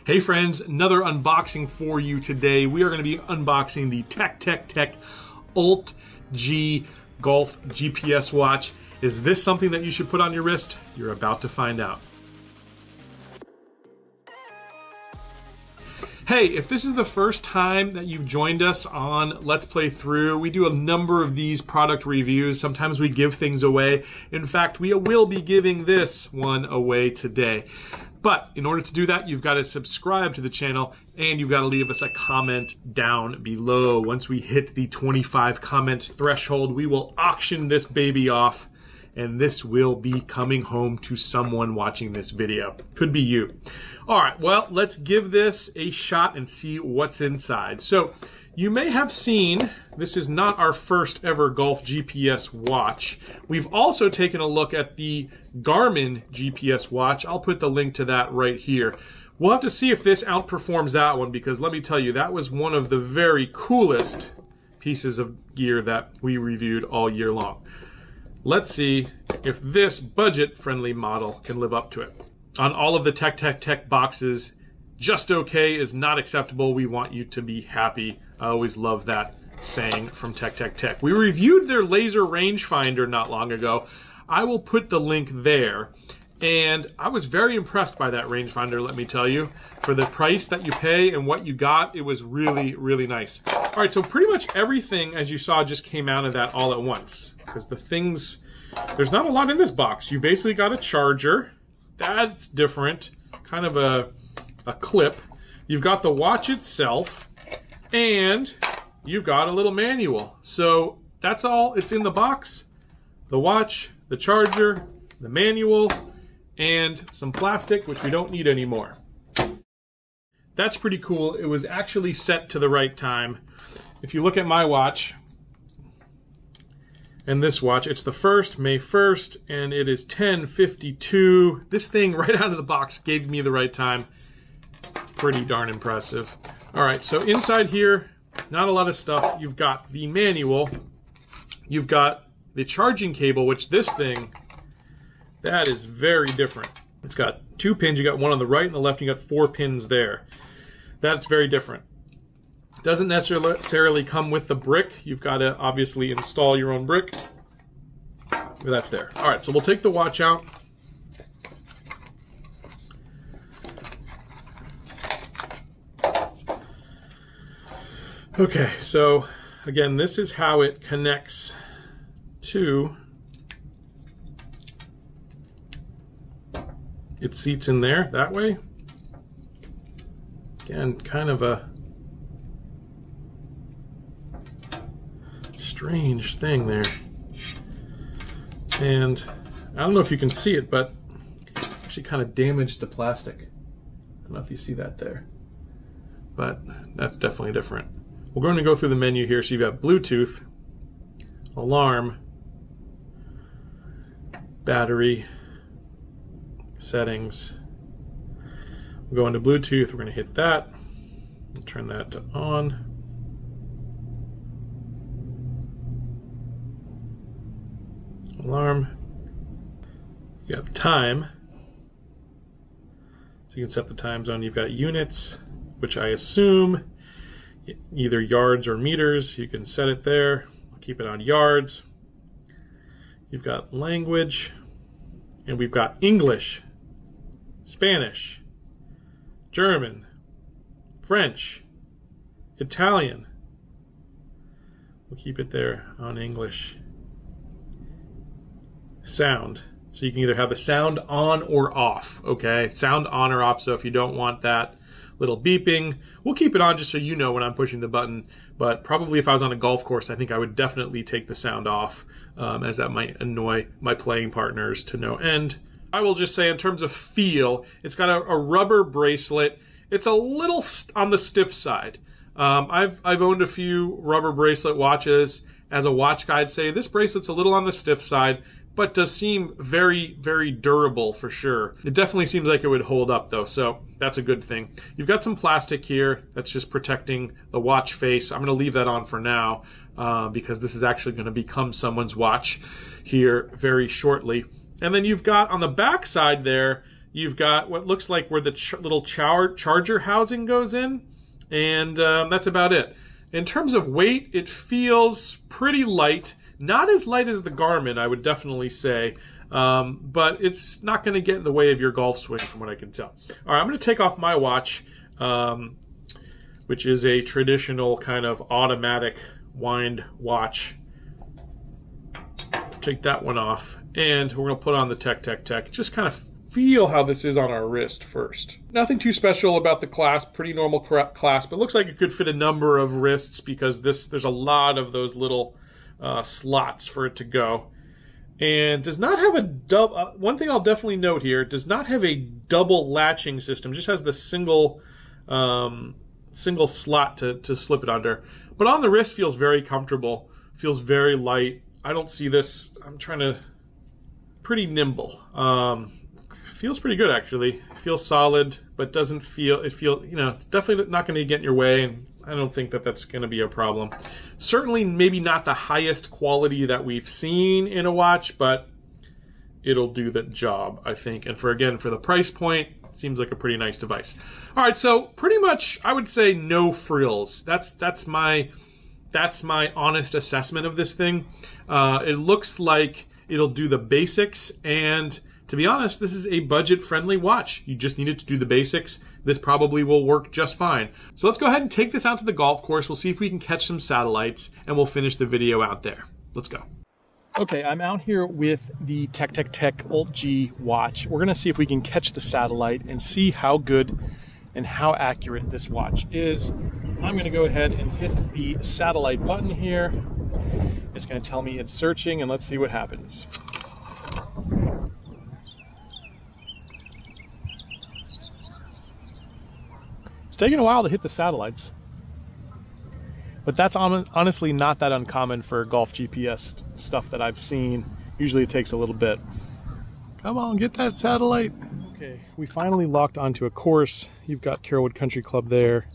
Hey friends, another unboxing for you today. We are going to be unboxing the TecTecTec ULT-G Golf GPS watch. Is this something that you should put on your wrist? You're about to find out. Hey, if this is the first time that you've joined us on Let's Play Through, we do a number of these product reviews. Sometimes we give things away. In fact, we will be giving this one away today. But in order to do that, you've got to subscribe to the channel and you've got to leave us a comment down below. Once we hit the 25 comment threshold, we will auction this baby off and this will be coming home to someone watching this video. Could be you. All right, well, let's give this a shot and see what's inside. So you may have seen, this is not our first ever Golf GPS watch. We've also taken a look at the Garmin GPS watch. I'll put the link to that right here. We'll have to see if this outperforms that one, because let me tell you, that was one of the very coolest pieces of gear that we reviewed all year long. Let's see if this budget-friendly model can live up to it. On all of the TecTecTec boxes, just okay is not acceptable. We want you to be happy. I always love that saying from TecTecTec. We reviewed their laser rangefinder not long ago. I will put the link there. And I was very impressed by that rangefinder, let me tell you. For the price that you pay and what you got, it was really, really nice. All right, so pretty much everything, as you saw, just came out of that all at once. Because the things, there's not a lot in this box. You basically got a charger. That's different. Kind of a clip. You've got the watch itself. And you've got a little manual. So that's all. It's in the box. The watch, the charger, the manual, and some plastic, which we don't need anymore. That's pretty cool. It was actually set to the right time. If you look at my watch and this watch, it's the 1st, May 1st, and it is 10:52. This thing right out of the box gave me the right time. Pretty darn impressive. All right, so inside here, not a lot of stuff. You've got the manual. You've got the charging cable, which this thing, that is very different. It's got 2 pins. You got one on the right and the left. You got 4 pins there. That's very different. Doesn't necessarily come with the brick. You've got to obviously install your own brick. But that's there. All right, so we'll take the watch out. Okay, so again, this is how it connects to its seats in there, that way. Again, kind of a strange thing there. And I don't know if you can see it, but actually kind of damaged the plastic. I don't know if you see that there, but that's definitely different. We're going to go through the menu here. So you've got Bluetooth, alarm, battery, settings. We'll go into Bluetooth. We're going to hit that. We'll turn that to on. Alarm. You got time. So you can set the time zone. You've got units, which I assume either yards or meters. You can set it there. I'll keep it on yards. You've got language, and we've got English, Spanish, German, French, Italian. We'll keep it there on English. Sound. So you can either have the sound on or off, okay? Sound on or off, so if you don't want that little beeping, we'll keep it on just so you know when I'm pushing the button. But probably if I was on a golf course, I think I would definitely take the sound off, as that might annoy my playing partners to no end. I will just say, in terms of feel, it's got a rubber bracelet. It's a little on the stiff side. I've owned a few rubber bracelet watches. As a watch guy, I'd say this bracelet's a little on the stiff side, but does seem very, very durable for sure. It definitely seems like it would hold up though, so that's a good thing. You've got some plastic here that's just protecting the watch face. I'm gonna leave that on for now because this is actually gonna become someone's watch here very shortly. And then you've got on the back side there, You've got what looks like where the little charger housing goes in, and that's about it. In terms of weight, it feels pretty light. Not as light as the Garmin, I would definitely say, but it's not going to get in the way of your golf swing from what I can tell. All right, I'm going to take off my watch, which is a traditional kind of automatic wind watch. Take that one off, and we're going to put on the TecTecTec. Just kind of feel how this is on our wrist first. Nothing too special about the clasp, pretty normal clasp. It looks like it could fit a number of wrists because there's a lot of those little slots for it to go. And does not have a double, one thing I'll definitely note here, does not have a double latching system, just has the single slot to slip it under. But on the wrist feels very comfortable, feels very light. I don't see this, pretty nimble. Feels pretty good actually. Feels solid, but doesn't feel, it's definitely not going to get in your way, and I don't think that that's going to be a problem. Certainly maybe not the highest quality that we've seen in a watch, but it'll do the job, I think. And for the price point, seems like a pretty nice device. All right, so pretty much I would say no frills. That's my honest assessment of this thing. It looks like it'll do the basics, and to be honest, this is a budget-friendly watch. You just needed to do the basics. This probably will work just fine. So let's go ahead and take this out to the golf course. We'll see if we can catch some satellites, and we'll finish the video out there. Let's go. Okay, I'm out here with the TecTecTec ULT-G watch. We're gonna see if we can catch the satellite and see how good and how accurate this watch is. I'm gonna go ahead and hit the satellite button here. It's gonna tell me it's searching, and let's see what happens. It's taking a while to hit the satellites, but that's honestly not that uncommon for golf GPS stuff that I've seen. Usually it takes a little bit. Come on, get that satellite. Okay, we finally locked onto a course. You've got Carrollwood Country Club there.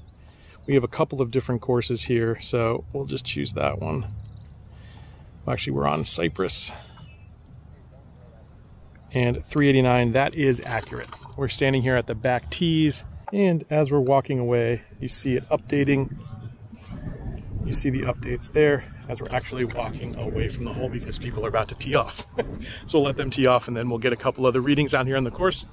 We have a couple of different courses here, so we'll just choose that one. Actually, we're on Cypress. And 389, that is accurate. We're standing here at the back tees, and as we're walking away, you see it updating. You see the updates there as we're actually walking away from the hole because people are about to tee off. So we'll let them tee off, and then we'll get a couple other readings out here on the course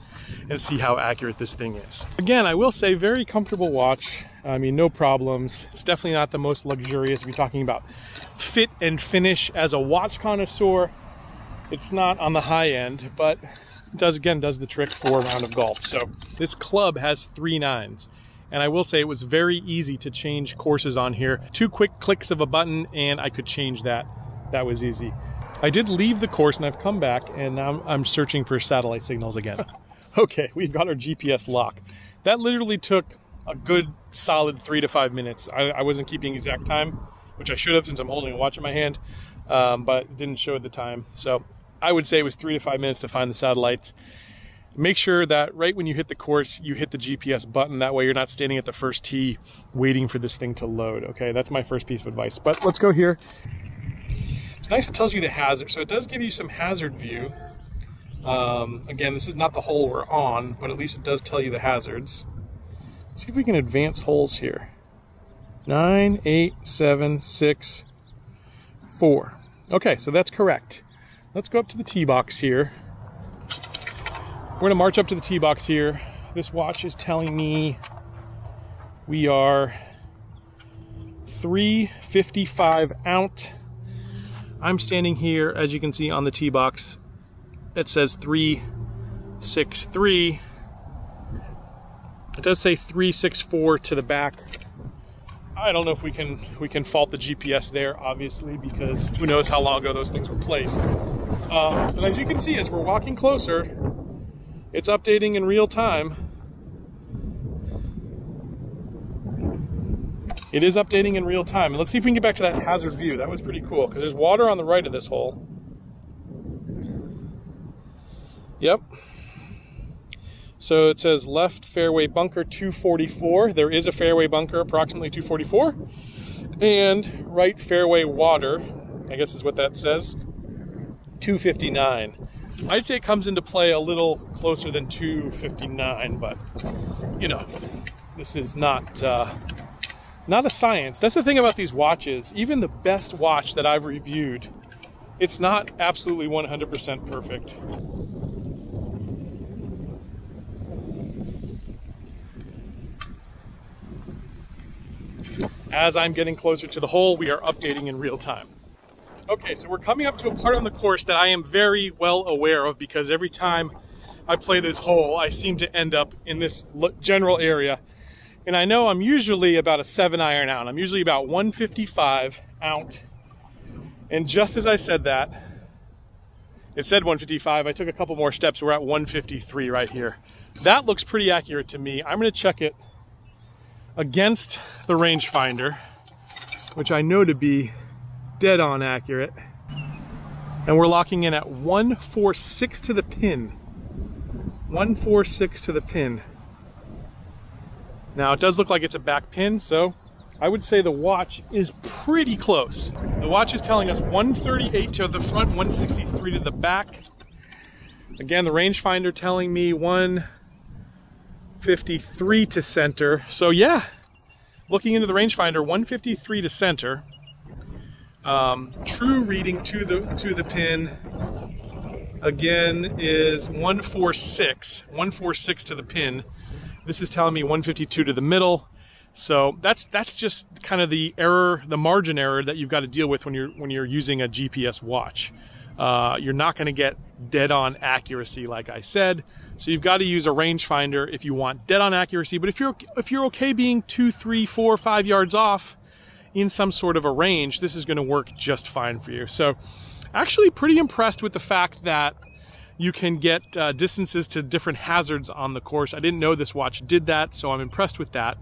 and see how accurate this thing is. Again, I will say very comfortable watch. I mean, no problems. It's definitely not the most luxurious. If you're talking about fit and finish as a watch connoisseur, it's not on the high end, but it does the trick for a round of golf. So this club has 3 nines. And I will say it was very easy to change courses on here. 2 quick clicks of a button and I could change that. That was easy. I did leave the course and I've come back, and now I'm searching for satellite signals again. Okay, we've got our GPS lock. That literally took a good solid 3 to 5 minutes. I wasn't keeping exact time, which I should have since I'm holding a watch in my hand, but it didn't show at the time. So I would say it was 3 to 5 minutes to find the satellites. Make sure that right when you hit the course, you hit the GPS button. That way you're not standing at the first tee waiting for this thing to load. Okay, that's my first piece of advice. But let's go here. It's nice it tells you the hazard. So it does give you some hazard view. Again, this is not the hole we're on, but at least it does tell you the hazards. Let's see if we can advance holes here. 9, 8, 7, 6, 4. Okay, so that's correct. Let's go up to the tee box here. We're gonna march up to the tee box here. This watch is telling me we are 355 out. I'm standing here, as you can see on the tee box. It says 363. It does say 364 to the back. I don't know if we can fault the GPS there, obviously, because who knows how long ago those things were placed. But as you can see, as we're walking closer, it's updating in real time. It is updating in real time. And let's see if we can get back to that hazard view. That was pretty cool, because there's water on the right of this hole. Yep. So it says left fairway bunker 244. There is a fairway bunker approximately 244. And right fairway water, I guess is what that says, 259. I'd say it comes into play a little closer than 2:59, but you know, this is not a science. That's the thing about these watches. Even the best watch that I've reviewed, it's not absolutely 100% perfect. As I'm getting closer to the hole, we are updating in real time. Okay, so we're coming up to a part on the course that I am very well aware of, because every time I play this hole, I seem to end up in this general area. And I know I'm usually about a 7-iron out. I'm usually about 155 out. And just as I said that, it said 155. I took a couple more steps. We're at 153 right here. That looks pretty accurate to me. I'm going to check it against the rangefinder, which I know to be dead on accurate. And we're locking in at 146 to the pin. 146 to the pin. Now it does look like it's a back pin, so I would say the watch is pretty close. The watch is telling us 138 to the front, 163 to the back. Again, the rangefinder telling me 153 to center. So yeah, looking into the rangefinder, 153 to center. True reading to the pin again is 146 to the pin. This is telling me 152 to the middle. So that's just kind of the error, the margin error that you've got to deal with when you're using a GPS watch. You're not going to get dead-on accuracy, like I said. So you've got to use a rangefinder if you want dead-on accuracy. But if you're okay being 2, 3, 4, 5 yards off in some sort of a range, this is going to work just fine for you. So actually pretty impressed with the fact that you can get distances to different hazards on the course. I didn't know this watch did that, so I'm impressed with that.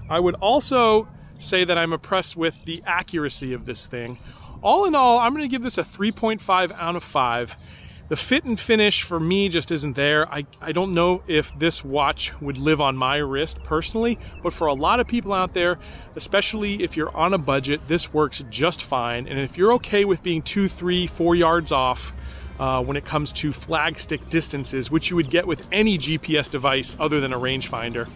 I would also say that I'm impressed with the accuracy of this thing. All in all, I'm going to give this a 3.5 out of 5. The fit and finish for me just isn't there. I don't know if this watch would live on my wrist personally, but for a lot of people out there, especially if you're on a budget, this works just fine. And if you're okay with being 2, 3, 4 yards off when it comes to flag stick distances, which you would get with any GPS device other than a rangefinder,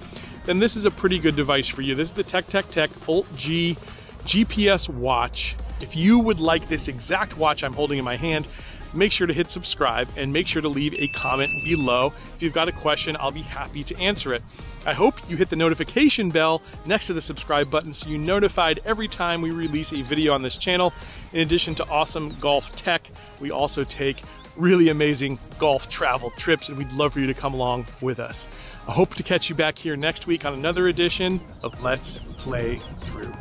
then this is a pretty good device for you. This is the TecTecTec ULT-G GPS watch. If you would like this exact watch I'm holding in my hand, make sure to hit subscribe and make sure to leave a comment below. If you've got a question, I'll be happy to answer it. I hope you hit the notification bell next to the subscribe button so you're notified every time we release a video on this channel. In addition to awesome golf tech, we also take really amazing golf travel trips, and we'd love for you to come along with us. I hope to catch you back here next week on another edition of Let's Play Through.